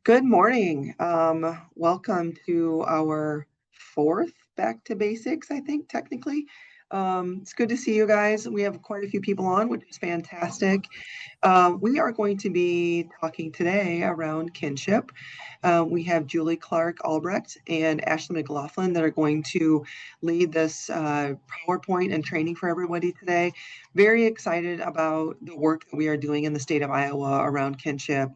Good morning. Welcome to our fourth Back to Basics, I think, technically. It's good to see you guys. We have quite a few people on, which is fantastic. We are going to be talking today around kinship. We have Julie Clark Albrecht and Ashley McLaughlin that are going to lead this PowerPoint and training for everybody today. Very excited about the work that we are doing in the state of Iowa around kinship.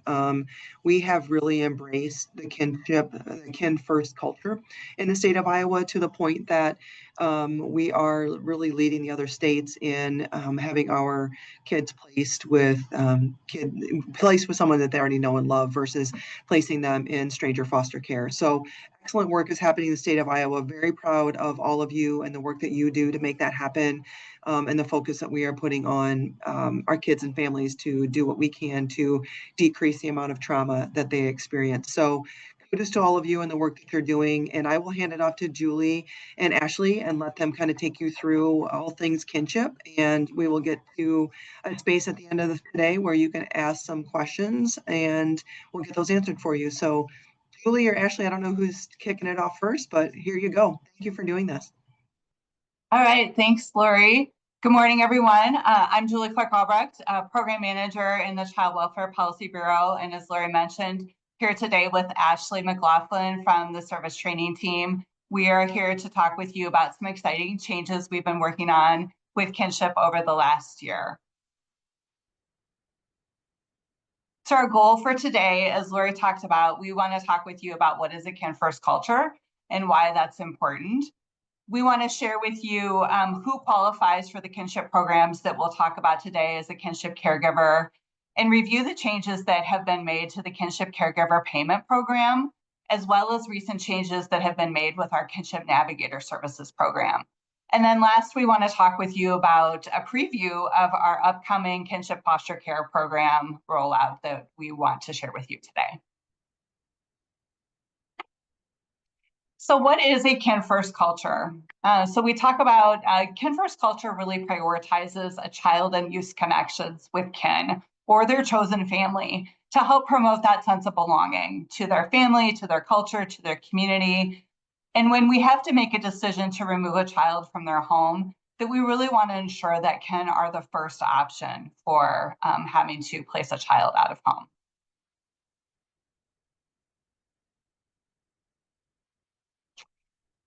We have really embraced the kinship, kin first culture in the state of Iowa to the point that we are really leading the other states in having our kids placed with someone that they already know and love versus placing them in stranger foster care. So excellent work is happening in the state of Iowa. Very proud of all of you and the work that you do to make that happen, and the focus that we are putting on our kids and families to do what we can to decrease the amount of trauma that they experience. So kudos to all of you and the work that you're doing. And I will hand it off to Julie and Ashley and let them kind of take you through all things kinship. And we will get to a space at the end of today where you can ask some questions and we'll get those answered for you. So Julie or Ashley, I don't know who's kicking it off first, but here you go. Thank you for doing this. All right, thanks, Lori. Good morning, everyone. I'm Julie Clark Albrecht, Program Manager in the Child Welfare Policy Bureau. And as Lori mentioned, here today with Ashley McLaughlin from the Service Training Team. We are here to talk with you about some exciting changes we've been working on with kinship over the last year. So our goal for today, as Lori talked about, we want to talk with you about what is a kin first culture and why that's important. We want to share with you who qualifies for the kinship programs that we'll talk about today as a kinship caregiver, and review the changes that have been made to the kinship caregiver payment program, as well as recent changes that have been made with our kinship navigator services program. And then last, we want to talk with you about a preview of our upcoming kinship foster care program rollout that we want to share with you today. So what is a kin first culture? So we talk about kin first culture really prioritizes a child and youth connections with kin or their chosen family to help promote that sense of belonging to their family, to their culture, to their community. And when we have to make a decision to remove a child from their home, that we really want to ensure that kin are the first option for having to place a child out of home.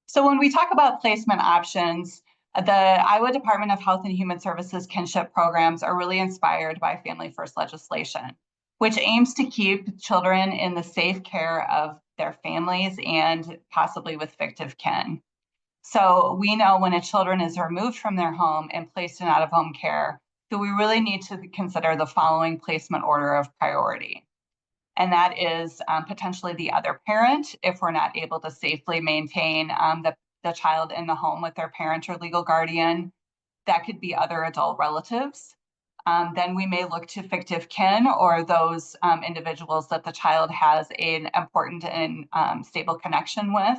So when we talk about placement options, the Iowa Department of Health and Human Services kinship programs are really inspired by Family First legislation, which aims to keep children in the safe care of their families and possibly with fictive kin. So we know when a children is removed from their home and placed in out-of-home care, that we really need to consider the following placement order of priority. And that is potentially the other parent if we're not able to safely maintain the child in the home with their parent or legal guardian. That could be other adult relatives. Then we may look to fictive kin or those individuals that the child has an important and stable connection with.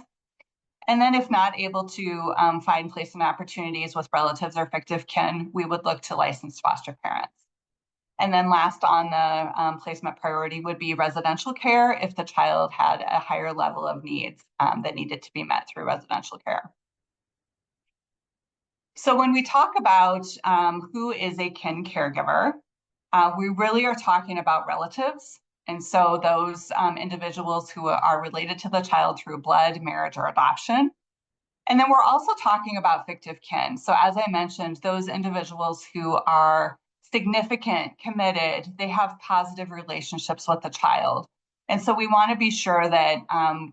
And then if not able to find placement opportunities with relatives or fictive kin, we would look to licensed foster parents. And then last on the placement priority would be residential care if the child had a higher level of needs that needed to be met through residential care. So when we talk about who is a kin caregiver, we really are talking about relatives. And so those individuals who are related to the child through blood, marriage, or adoption. And then we're also talking about fictive kin. So as I mentioned, those individuals who are significant, committed, they have positive relationships with the child. And so we want to be sure that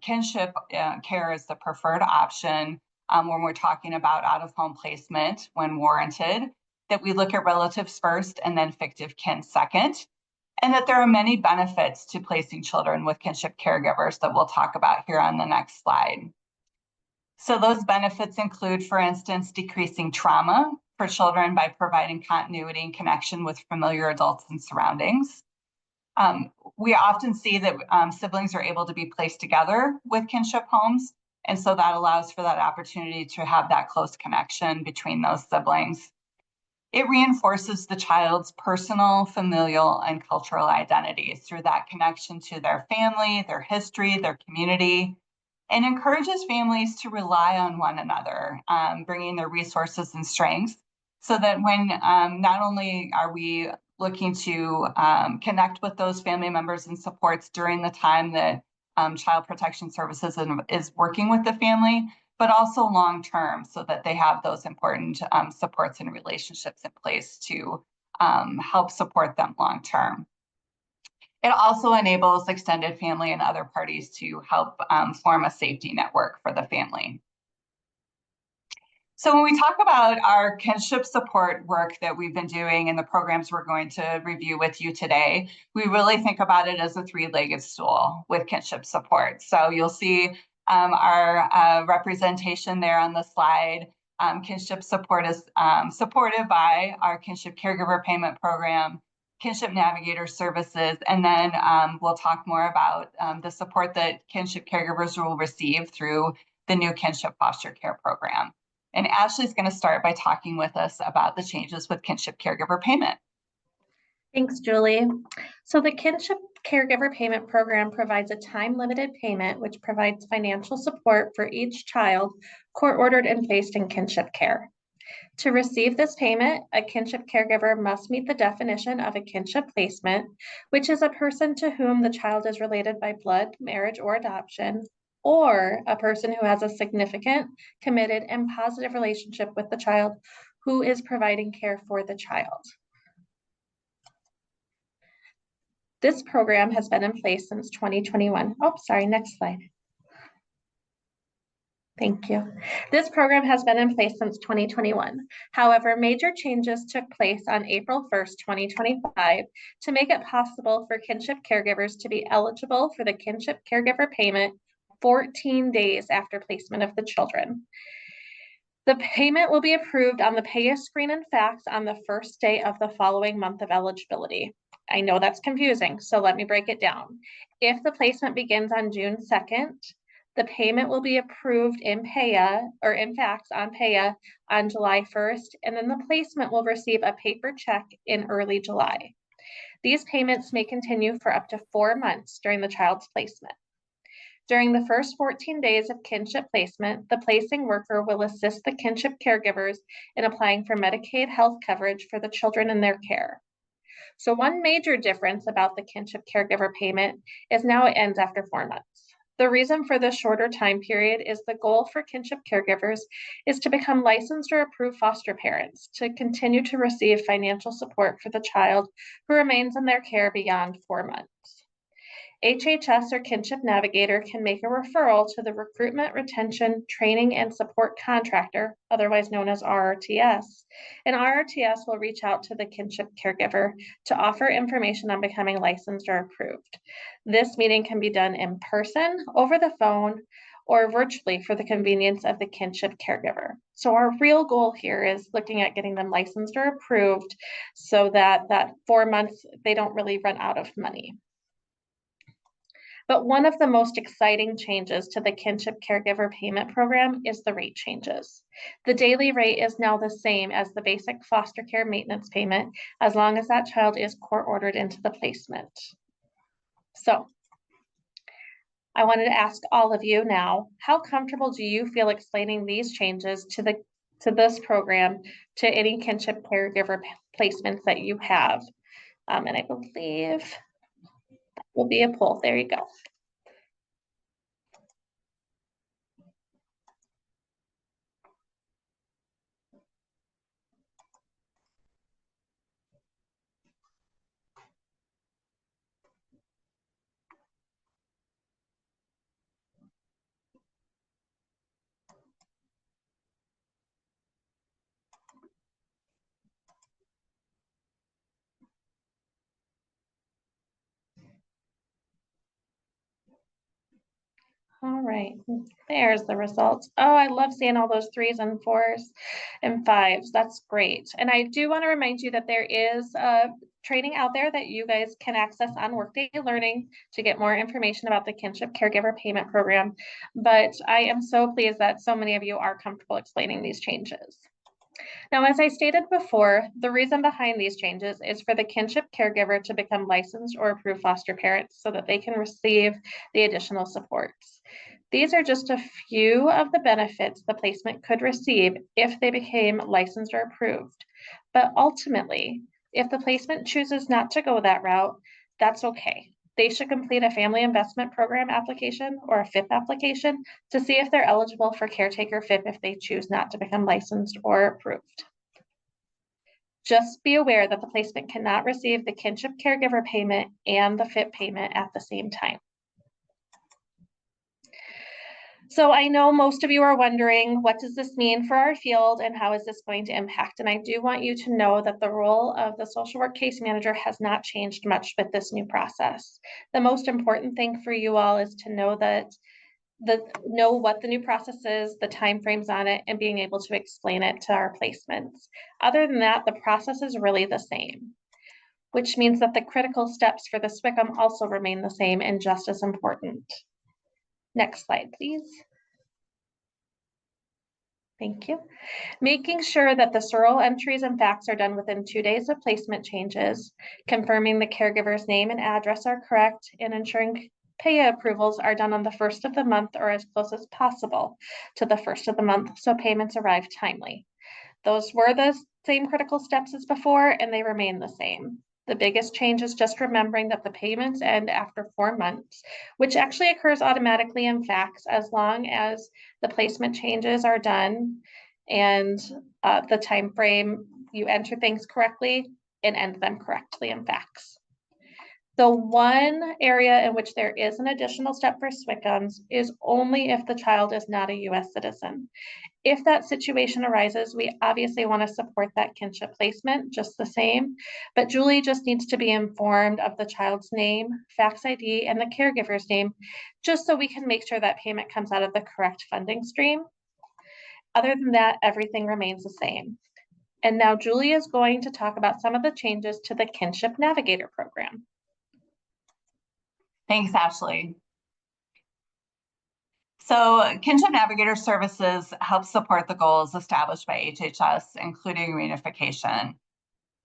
kinship care is the preferred option when we're talking about out-of-home placement when warranted, that we look at relatives first and then fictive kin second, and that there are many benefits to placing children with kinship caregivers that we'll talk about here on the next slide. So those benefits include, for instance, decreasing trauma for children by providing continuity and connection with familiar adults and surroundings. We often see that siblings are able to be placed together with kinship homes, and so that allows for that opportunity to have that close connection between those siblings. It reinforces the child's personal, familial, and cultural identities through that connection to their family, their history, their community, and encourages families to rely on one another, bringing their resources and strengths so that when not only are we looking to connect with those family members and supports during the time that Child Protection Services is working with the family, but also long-term so that they have those important supports and relationships in place to help support them long-term. It also enables extended family and other parties to help form a safety network for the family. So when we talk about our kinship support work that we've been doing and the programs we're going to review with you today, we really think about it as a three-legged stool with kinship support. So you'll see our representation there on the slide. Kinship support is supported by our Kinship Caregiver Payment Program, Kinship Navigator Services, and then we'll talk more about the support that kinship caregivers will receive through the new Kinship Foster Care Program. And Ashley's going to start by talking with us about the changes with Kinship Caregiver Payment. Thanks, Julie. So the Kinship Caregiver Payment Program provides a time-limited payment which provides financial support for each child court-ordered and placed in kinship care. To receive this payment, a kinship caregiver must meet the definition of a kinship placement, which is a person to whom the child is related by blood, marriage, or adoption, or a person who has a significant, committed, and positive relationship with the child who is providing care for the child. This program has been in place since 2021. Oh, sorry, next slide. Thank you. This program has been in place since 2021. However, major changes took place on April 1st, 2025 to make it possible for kinship caregivers to be eligible for the kinship caregiver payment 14 days after placement of the children. The payment will be approved on the pay a screen and fax on the first day of the following month of eligibility. I know that's confusing, so let me break it down. If the placement begins on June 2nd, the payment will be approved in PAYA or in fax on PAYA on July 1st, and then the placement will receive a paper check in early July. These payments may continue for up to 4 months during the child's placement. During the first 14 days of kinship placement, the placing worker will assist the kinship caregivers in applying for Medicaid health coverage for the children in their care. So one major difference about the kinship caregiver payment is now it ends after 4 months. The reason for this shorter time period is the goal for kinship caregivers is to become licensed or approved foster parents to continue to receive financial support for the child who remains in their care beyond 4 months. HHS or Kinship Navigator can make a referral to the Recruitment, Retention, Training, and Support Contractor, otherwise known as RRTS, and RRTS will reach out to the kinship caregiver to offer information on becoming licensed or approved. This meeting can be done in person, over the phone, or virtually for the convenience of the kinship caregiver. So our real goal here is looking at getting them licensed or approved so that 4 months, they don't really run out of money. But one of the most exciting changes to the Kinship Caregiver Payment Program is the rate changes. The daily rate is now the same as the basic foster care maintenance payment, as long as that child is court ordered into the placement. So I wanted to ask all of you now, how comfortable do you feel explaining these changes to this program to any kinship caregiver placements that you have? And I believe that will be a poll. There you go. All right, there's the results. Oh, I love seeing all those 3s and 4s and 5s. That's great. And I do want to remind you that there is training out there that you guys can access on Workday Learning to get more information about the Kinship Caregiver Payment Program. But I am so pleased that so many of you are comfortable explaining these changes. Now, as I stated before, the reason behind these changes is for the kinship caregiver to become licensed or approved foster parents so that they can receive the additional supports. These are just a few of the benefits the placement could receive if they became licensed or approved. But ultimately, if the placement chooses not to go that route, that's okay. They should complete a family investment program application or a FIP application to see if they're eligible for caretaker FIP if they choose not to become licensed or approved. Just be aware that the placement cannot receive the kinship caregiver payment and the FIP payment at the same time. So I know most of you are wondering, what does this mean for our field and how is this going to impact? And I do want you to know that the role of the social work case manager has not changed much with this new process. The most important thing for you all is to know that know what the new process is, the timeframes on it, and being able to explain it to our placements. Other than that, the process is really the same, which means that the critical steps for the SWCM also remain the same and just as important. Next slide, please. Thank you. Making sure that the SORL entries and facts are done within 2 days of placement changes, confirming the caregiver's name and address are correct, and ensuring pay approvals are done on the first of the month or as close as possible to the first of the month so payments arrive timely. Those were the same critical steps as before, and they remain the same. The biggest change is just remembering that the payments end after 4 months, which actually occurs automatically in fax as long as the placement changes are done and the time frame, you enter things correctly and end them correctly in fax. The one area in which there is an additional step for SWCMs is only if the child is not a US citizen. If that situation arises, we obviously want to support that kinship placement just the same, but Julie just needs to be informed of the child's name, fax ID, and the caregiver's name, just so we can make sure that payment comes out of the correct funding stream. Other than that, everything remains the same. And now Julie is going to talk about some of the changes to the Kinship Navigator program. Thanks, Ashley. So Kinship Navigator Services help support the goals established by HHS, including reunification.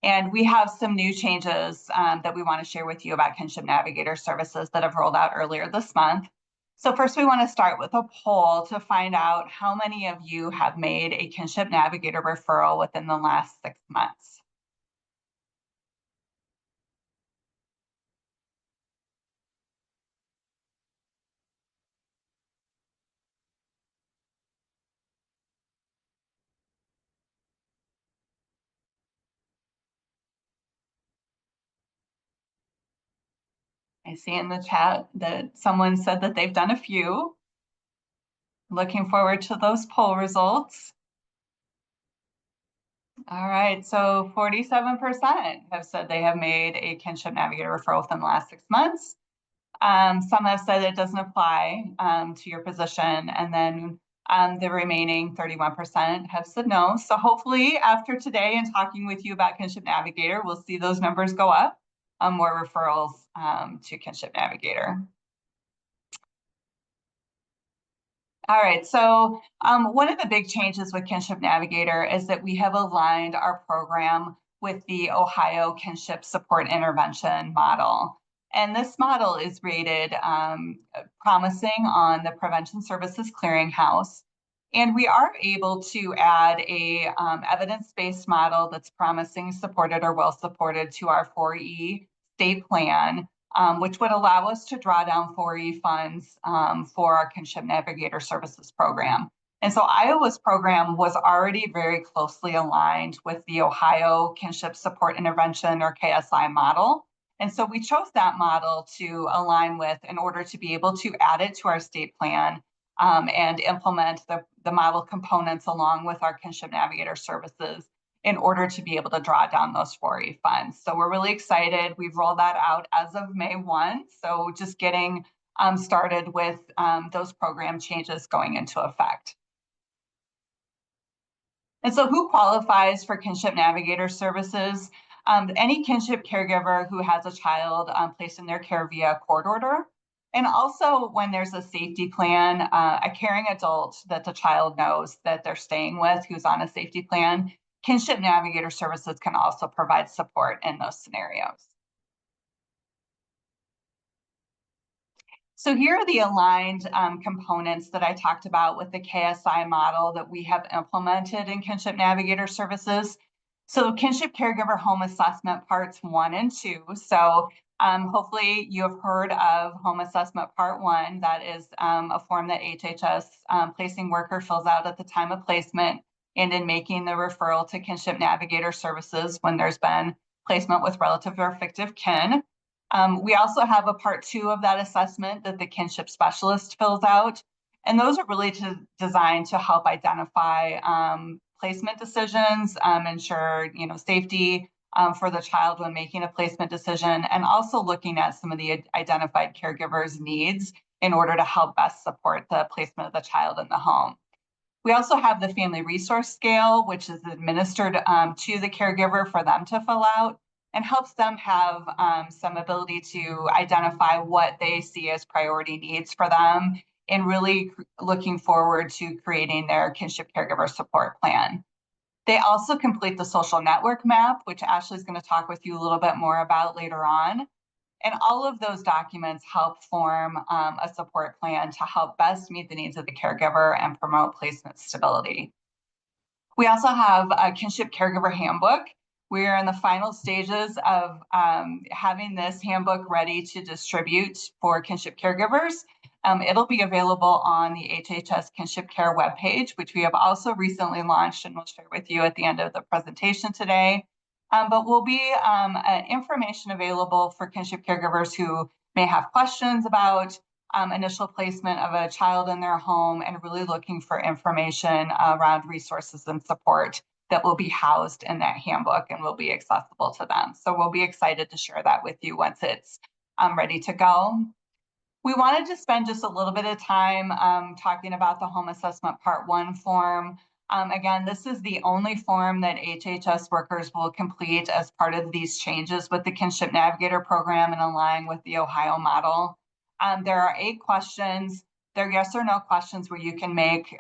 And we have some new changes that we want to share with you about Kinship Navigator Services that have rolled out earlier this month. So first, we want to start with a poll to find out how many of you have made a Kinship Navigator referral within the last 6 months. I see in the chat that someone said that they've done a few. Looking forward to those poll results. All right, so 47% have said they have made a Kinship Navigator referral within the last 6 months. Some have said it doesn't apply to your position, and then the remaining 31% have said no. So hopefully after today and talking with you about Kinship Navigator, we'll see those numbers go up, more referrals to Kinship Navigator. All right, so one of the big changes with Kinship Navigator is that we have aligned our program with the Ohio Kinship Support Intervention model. And this model is rated promising on the Prevention Services Clearinghouse. And we are able to add a evidence-based model that's promising, supported, or well supported to our 4E state plan, which would allow us to draw down 4E funds for our Kinship Navigator Services program. And so Iowa's program was already very closely aligned with the Ohio Kinship Support Intervention, or KSI model. And so we chose that model to align with in order to be able to add it to our state plan and implement the model components along with our Kinship Navigator Services in order to be able to draw down those 4E funds. So we're really excited. We've rolled that out as of May 1. So just getting started with those program changes going into effect. And so who qualifies for Kinship Navigator Services? Any kinship caregiver who has a child placed in their care via court order, And also when there's a safety plan, a caring adult that the child knows that they're staying with who's on a safety plan, Kinship Navigator Services can also provide support in those scenarios. So here are the aligned components that I talked about with the KSI model that we have implemented in Kinship Navigator Services. So Kinship Caregiver Home Assessment Parts 1 and 2. So hopefully you have heard of Home Assessment Part 1. That is a form that HHS placing worker fills out at the time of placement and in making the referral to Kinship Navigator Services when there's been placement with relative or fictive kin. We also have a part 2 of that assessment that the kinship specialist fills out. And those are really designed to help identify placement decisions, ensure safety for the child when making a placement decision, and also looking at some of the identified caregivers' needs in order to help best support the placement of the child in the home. We also have the family resource scale, which is administered to the caregiver for them to fill out, and helps them have some ability to identify what they see as priority needs for them and really looking forward to creating their kinship caregiver support plan. They also complete the social network map, which Ashley's going to talk with you a little bit more about later on. And all of those documents help form a support plan to help best meet the needs of the caregiver and promote placement stability. We also have a kinship caregiver handbook. We're in the final stages of having this handbook ready to distribute for kinship caregivers. It'll be available on the HHS Kinship Care webpage, which we have also recently launched and we'll share with you at the end of the presentation today. But will be information available for kinship caregivers who may have questions about initial placement of a child in their home and really looking for information around resources and support that will be housed in that handbook and will be accessible to them. So we'll be excited to share that with you once it's ready to go. We wanted to spend just a little bit of time talking about the Home Assessment Part 1 form. Again, this is the only form that HHS workers will complete as part of these changes with the Kinship Navigator program and align with the Ohio model. There are 8 questions. They're yes or no questions where you can make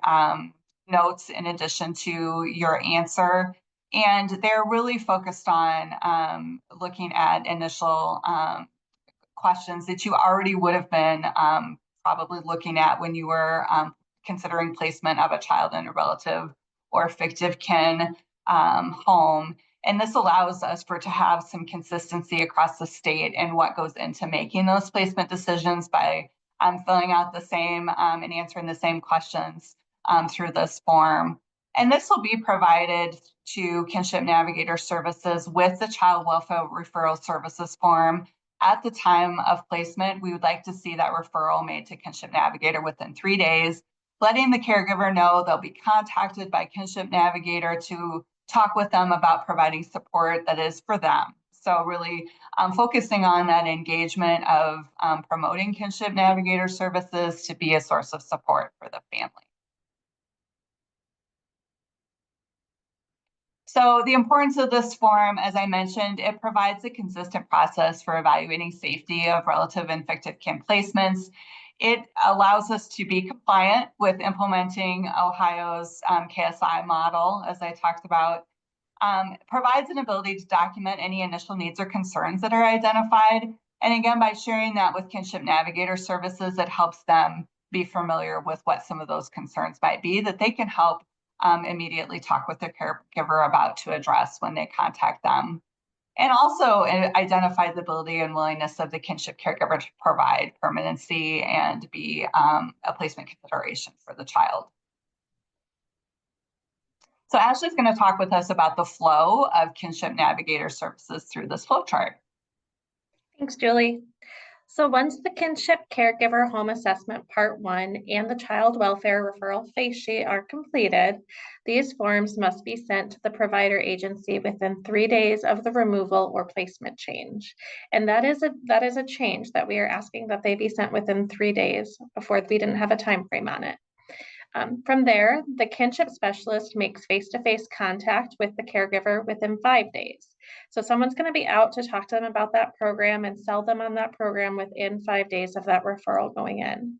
notes in addition to your answer. And they're really focused on looking at initial questions that you already would have been probably looking at when you were considering placement of a child in a relative or fictive kin home. And this allows us to have some consistency across the state in what goes into making those placement decisions by filling out the same and answering the same questions through this form. And this will be provided to Kinship Navigator Services with the Child Welfare Referral Services form. At the time of placement, we would like to see that referral made to Kinship Navigator within 3 days, letting the caregiver know they'll be contacted by Kinship Navigator to talk with them about providing support that is for them. So really focusing on that engagement of promoting Kinship Navigator Services to be a source of support for the family. So the importance of this form, as I mentioned, it provides a consistent process for evaluating safety of relative and fictive kin placements. It allows us to be compliant with implementing Ohio's KSI model, as I talked about. Provides an ability to document any initial needs or concerns that are identified. And again, by sharing that with Kinship Navigator Services, it helps them be familiar with what some of those concerns might be that they can help immediately talk with their caregiver about to address when they contact them. And also identify the ability and willingness of the kinship caregiver to provide permanency and be a placement consideration for the child. So Ashley's going to talk with us about the flow of Kinship Navigator Services through this flow chart. Thanks, Julie. So once the Kinship Caregiver Home Assessment Part 1 and the Child Welfare Referral Face Sheet are completed, these forms must be sent to the provider agency within 3 days of the removal or placement change. And that is a change that we are asking that they be sent within 3 days. Before, we didn't have a time frame on it. From there, the kinship specialist makes face-to-face contact with the caregiver within 5 days. So someone's going to be out to talk to them about that program and sell them on that program within 5 days of that referral going in.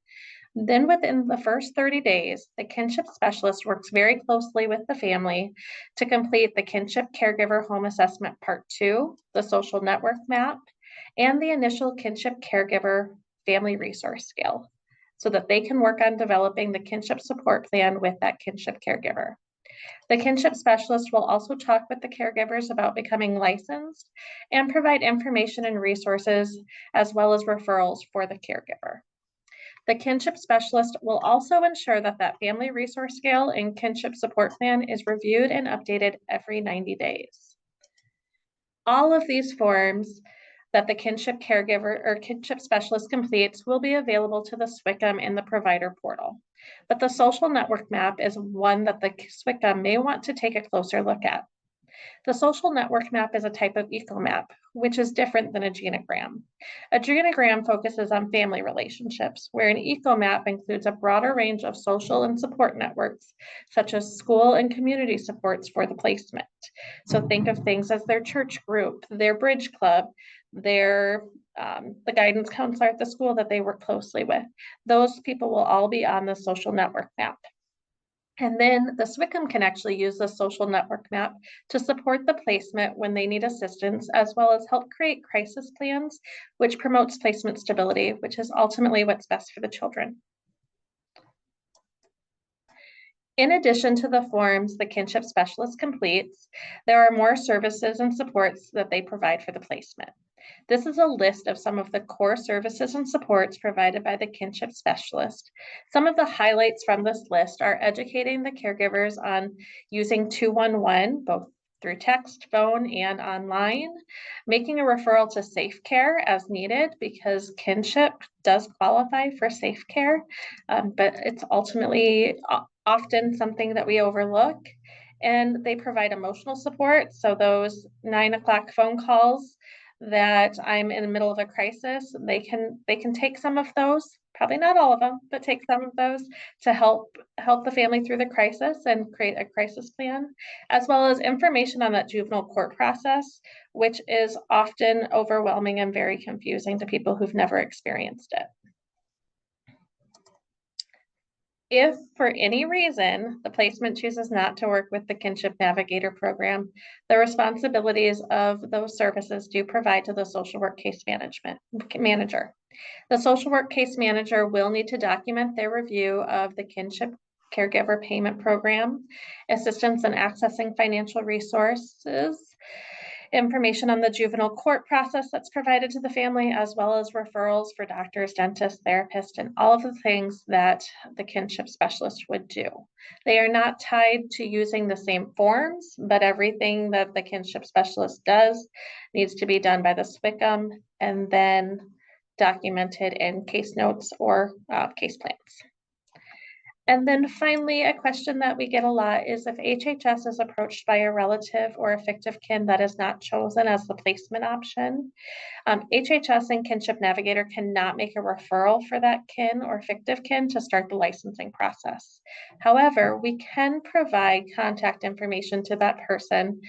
Then within the first 30 days, the kinship specialist works very closely with the family to complete the Kinship Caregiver Home Assessment Part 2, the social network map, and the initial Kinship Caregiver Family Resource Scale, so that they can work on developing the kinship support plan with that kinship caregiver. The kinship specialist will also talk with the caregivers about becoming licensed and provide information and resources as well as referrals for the caregiver. The kinship specialist will also ensure that that family resource scale and kinship support plan is reviewed and updated every 90 days. All of these forms that the kinship caregiver or kinship specialist completes will be available to the SWCM in the provider portal. But the social network map is one that the SWCM may want to take a closer look at. The social network map is a type of eco-map, which is different than a genogram. A genogram focuses on family relationships, where an eco-map includes a broader range of social and support networks, such as school and community supports for the placement. So think of things as their church group, their bridge club, their the guidance counselor at the school that they work closely with. Those people will all be on the social network map. And then the SWCM can actually use the social network map to support the placement when they need assistance, as well as help create crisis plans, which promotes placement stability, which is ultimately what's best for the children. In addition to the forms the kinship specialist completes, there are more services and supports that they provide for the placement. This is a list of some of the core services and supports provided by the kinship specialist. Some of the highlights from this list are educating the caregivers on using 211, both through text, phone, and online, making a referral to safe care as needed because kinship does qualify for safe care, but it's ultimately often something that we overlook. And they provide emotional support. So those 9 o'clock phone calls that I'm in the middle of a crisis, they can take some of those, probably not all of them, but take some of those to help the family through the crisis and create a crisis plan, as well as information on that juvenile court process, which is often overwhelming and very confusing to people who've never experienced it. If for any reason the placement chooses not to work with the Kinship Navigator program, the responsibilities of those services do provide to the social work case manager. The social work case manager will need to document their review of the Kinship Caregiver Payment Program, assistance in accessing financial resources, information on the juvenile court process that's provided to the family, as well as referrals for doctors, dentists, therapists, and all of the things that the kinship specialist would do. They are not tied to using the same forms, but everything that the kinship specialist does needs to be done by the SWCM and then documented in case notes or case plans. And then finally, a question that we get a lot is if HHS is approached by a relative or a fictive kin that is not chosen as the placement option, HHS and Kinship Navigator cannot make a referral for that kin or fictive kin to start the licensing process. However, we can provide contact information to that person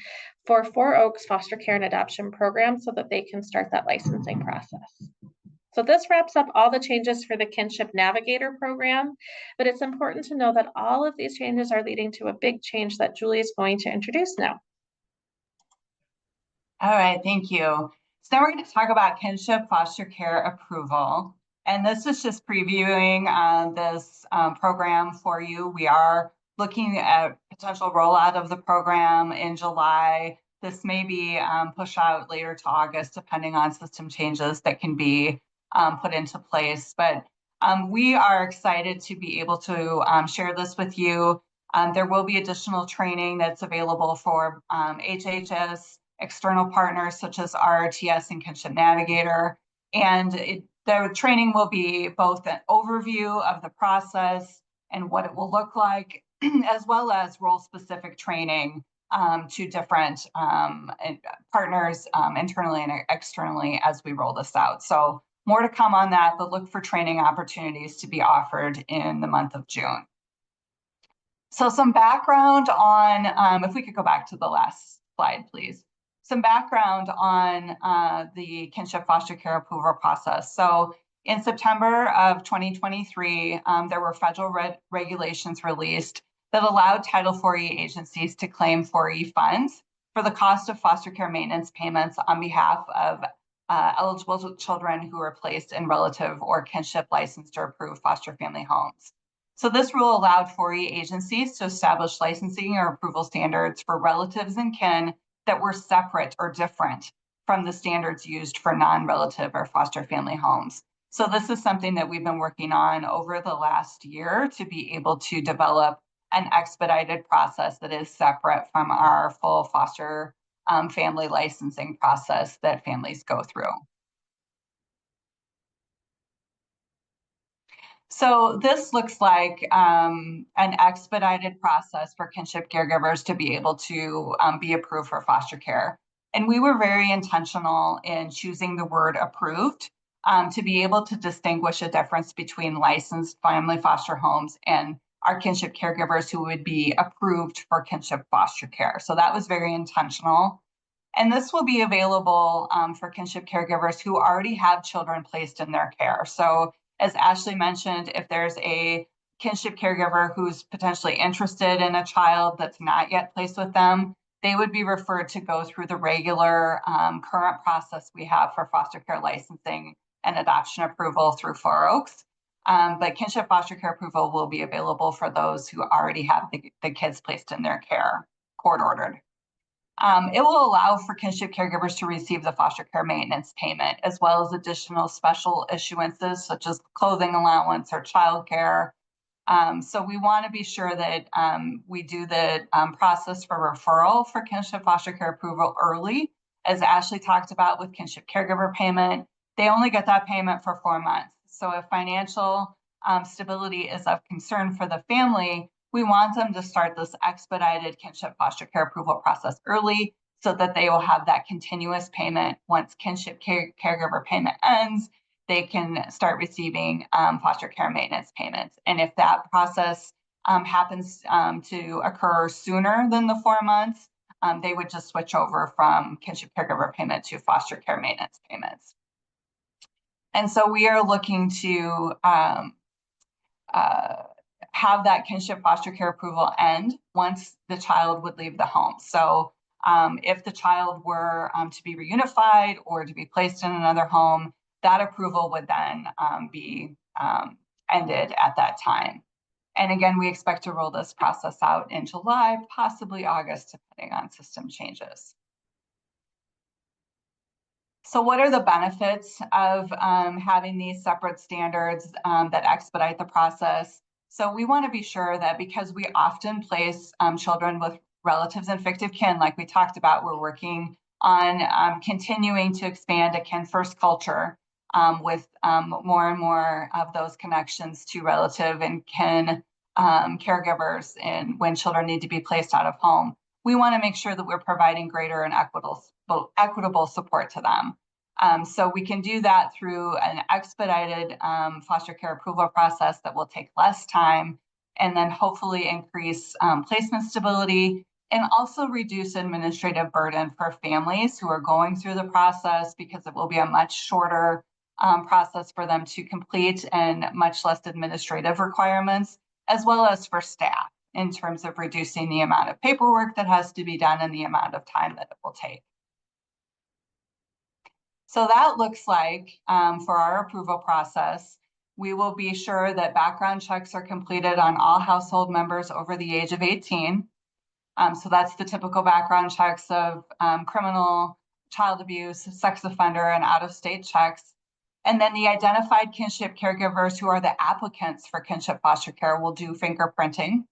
for Four Oaks Foster Care and Adoption Program so that they can start that licensing process. So this wraps up all the changes for the Kinship Navigator program, but it's important to know that all of these changes are leading to a big change that Julie is going to introduce now. All right, thank you. So now we're going to talk about kinship foster care approval. And this is just previewing this program for you. We are looking at potential rollout of the program in July. This may be pushed out later to August, depending on system changes that can be put into place. But we are excited to be able to share this with you. There will be additional training that's available for HHS, external partners such as RRTS and Kinship Navigator. And the training will be both an overview of the process and what it will look like, as well as role-specific training to different partners internally and externally as we roll this out. So more to come on that, but look for training opportunities to be offered in the month of June. So some background on, if we could go back to the last slide, please. some background on the kinship foster care approval process. So in September of 2023, there were federal regulations released that allowed Title IV agencies to claim 4E funds for the cost of foster care maintenance payments on behalf of eligible children who are placed in relative or kinship licensed or approved foster family homes. So this rule allowed 4E agencies to establish licensing or approval standards for relatives and kin that were separate or different from the standards used for non-relative or foster family homes. So this is something that we've been working on over the last year to be able to develop an expedited process that is separate from our full foster family licensing process that families go through. So this looks like an expedited process for kinship caregivers to be able to be approved for foster care. And we were very intentional in choosing the word approved to be able to distinguish a difference between licensed family foster homes and our kinship caregivers who would be approved for kinship foster care. So that was very intentional. And this will be available for kinship caregivers who already have children placed in their care. So as Ashley mentioned, if there's a kinship caregiver who's potentially interested in a child that's not yet placed with them, they would be referred to go through the regular current process we have for foster care licensing and adoption approval through Four Oaks. But kinship foster care approval will be available for those who already have the kids placed in their care, court ordered. It will allow for kinship caregivers to receive the foster care maintenance payment, as well as additional special issuances such as clothing allowance or childcare. So we want to be sure that we do the process for referral for kinship foster care approval early. As Ashley talked about with kinship caregiver payment, they only get that payment for 4 months. So if financial stability is of concern for the family, we want them to start this expedited kinship foster care approval process early so that they will have that continuous payment. Once kinship caregiver payment ends, they can start receiving foster care maintenance payments. And if that process happens to occur sooner than the 4 months, they would just switch over from kinship caregiver payment to foster care maintenance payments. And so we are looking to have that kinship foster care approval end once the child would leave the home. So if the child were to be reunified or to be placed in another home, that approval would then be ended at that time. And again, we expect to roll this process out in July, possibly August, depending on system changes. So what are the benefits of having these separate standards that expedite the process? So we want to be sure that because we often place children with relatives and fictive kin, like we talked about, we're working on continuing to expand a kin first culture with more and more of those connections to relative and kin caregivers and when children need to be placed out of home. We want to make sure that we're providing greater and equitable support to them. So we can do that through an expedited foster care approval process that will take less time and then hopefully increase placement stability and also reduce administrative burden for families who are going through the process, because it will be a much shorter process for them to complete and much less administrative requirements, as well as for staff in terms of reducing the amount of paperwork that has to be done and the amount of time that it will take. So that looks like for our approval process, we will be sure that background checks are completed on all household members over the age of 18. So that's the typical background checks of criminal, child abuse, sex offender, and out-of-state checks. And then the identified kinship caregivers who are the applicants for kinship foster care will do fingerprinting.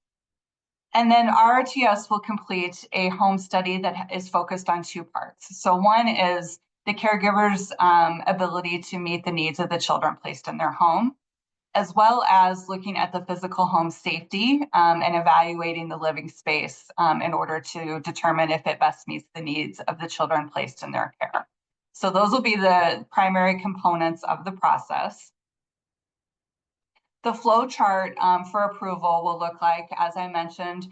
And then RTS will complete a home study that is focused on 2 parts. So one is the caregiver's ability to meet the needs of the children placed in their home, as well as looking at the physical home safety and evaluating the living space in order to determine if it best meets the needs of the children placed in their care. So those will be the primary components of the process. The flow chart for approval will look like, as I mentioned,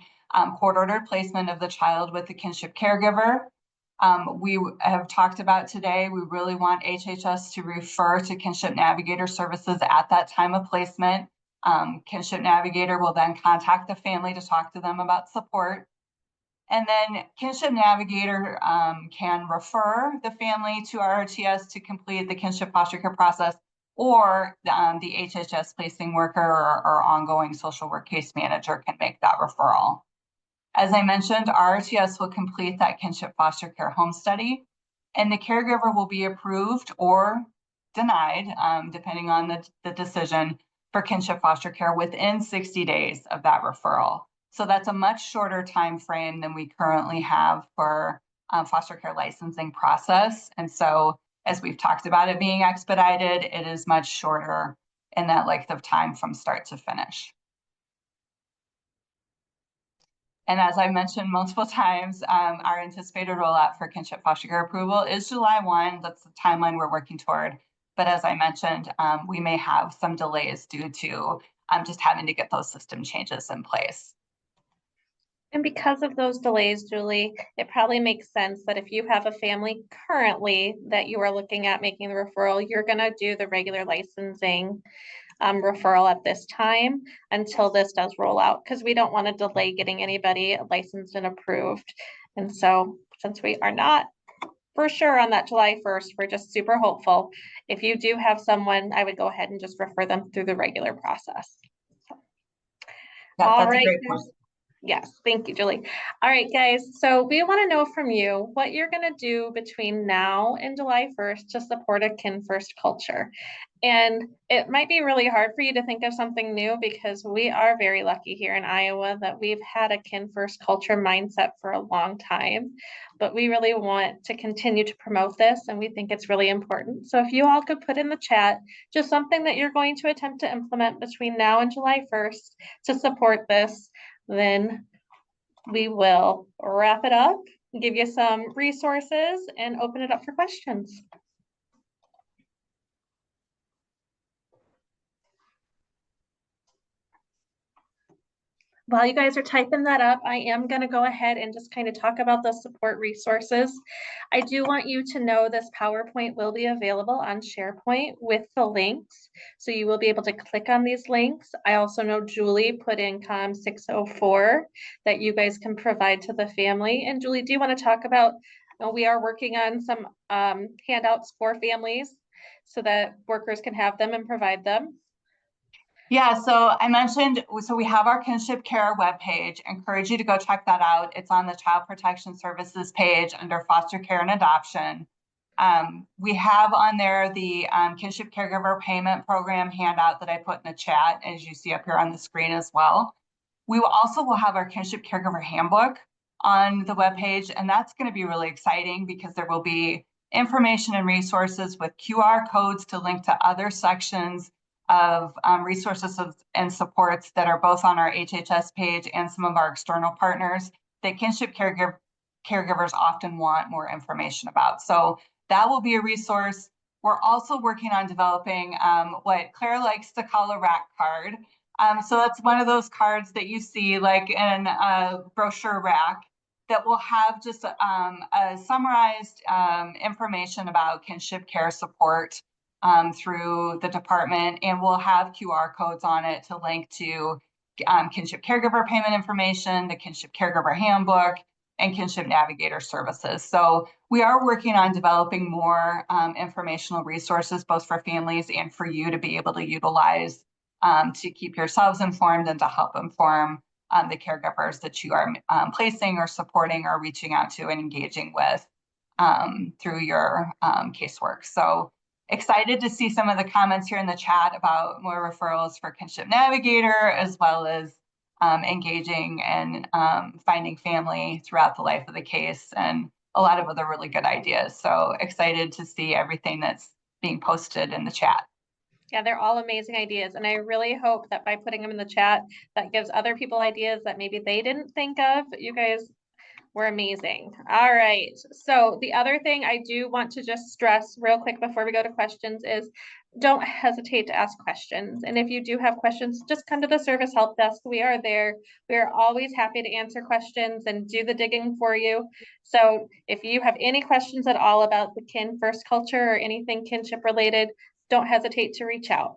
court-ordered placement of the child with the kinship caregiver, We have talked about today, we really want HHS to refer to Kinship Navigator services at that time of placement. Kinship Navigator will then contact the family to talk to them about support. And then Kinship Navigator can refer the family to RRTS to complete the kinship foster care process, or the HHS placing worker or ongoing social work case manager can make that referral. As I mentioned, RRTS will complete that kinship foster care home study, and the caregiver will be approved or denied, depending on the decision for kinship foster care within 60 days of that referral. So that's a much shorter time frame than we currently have for foster care licensing process. And so as we've talked about it being expedited, it is much shorter in that length of time from start to finish. And as I mentioned multiple times, our anticipated rollout for kinship foster care approval is July 1. That's the timeline we're working toward. But as I mentioned, we may have some delays due to just having to get those system changes in place. And because of those delays, Julie, it probably makes sense that if you have a family currently that you are looking at making the referral, you're going to do the regular licensing referral at this time until this does roll out, because we don't want to delay getting anybody licensed and approved. And so since we are not for sure on that July 1st, we're just super hopeful. If you do have someone, I would go ahead and just refer them through the regular process. Yeah, all that's right, a great point. Yes, thank you, Julie. All right, guys, so we want to know from you what you're going to do between now and July 1st to support a kin first culture. And it might be really hard for you to think of something new, because we are very lucky here in Iowa that we've had a kin first culture mindset for a long time, but we really want to continue to promote this, and we think it's really important. So if you all could put in the chat just something that you're going to attempt to implement between now and July 1st to support this, then we will wrap it up, give you some resources, and open it up for questions. While you guys are typing that up, I am going to go ahead and just kind of talk about the support resources. I do want you to know this PowerPoint will be available on SharePoint with the links. So you will be able to click on these links. I also know Julie put in COM 604 that you guys can provide to the family. And Julie, do you want to talk about, we are working on some handouts for families so that workers can have them and provide them. Yeah, so I mentioned, so we have our Kinship Care webpage. I encourage you to go check that out. It's on the Child Protection Services page under Foster Care and Adoption. We have on there the Kinship Caregiver Payment Program handout that I put in the chat, as you see up here on the screen as well. We will have our Kinship Caregiver Handbook on the webpage, and that's going to be really exciting because there will be information and resources with QR codes to link to other sections of resources and supports that are both on our HHS page and some of our external partners that kinship caregivers often want more information about. So that will be a resource. We're also working on developing what Claire likes to call a rack card. So that's one of those cards that you see like in a brochure rack that will have just a summarized information about kinship care support through the department, and we'll have QR codes on it to link to kinship caregiver payment information, the Kinship Caregiver Handbook, and Kinship Navigator services. So we are working on developing more informational resources, both for families and for you to be able to utilize to keep yourselves informed and to help inform the caregivers that you are placing or supporting or reaching out to and engaging with through your casework. So excited to see some of the comments here in the chat about more referrals for Kinship Navigator, as well as engaging and finding family throughout the life of the case, and a lot of other really good ideas. So excited to see everything that's being posted in the chat. Yeah, they're all amazing ideas. And I really hope that by putting them in the chat, that gives other people ideas that maybe they didn't think of. You guys We're amazing. All right. So the other thing I do want to just stress real quick before we go to questions is don't hesitate to ask questions. And if you do have questions, just come to the service help desk. We are there. We are always happy to answer questions and do the digging for you. So if you have any questions at all about the kin first culture or anything kinship related, don't hesitate to reach out.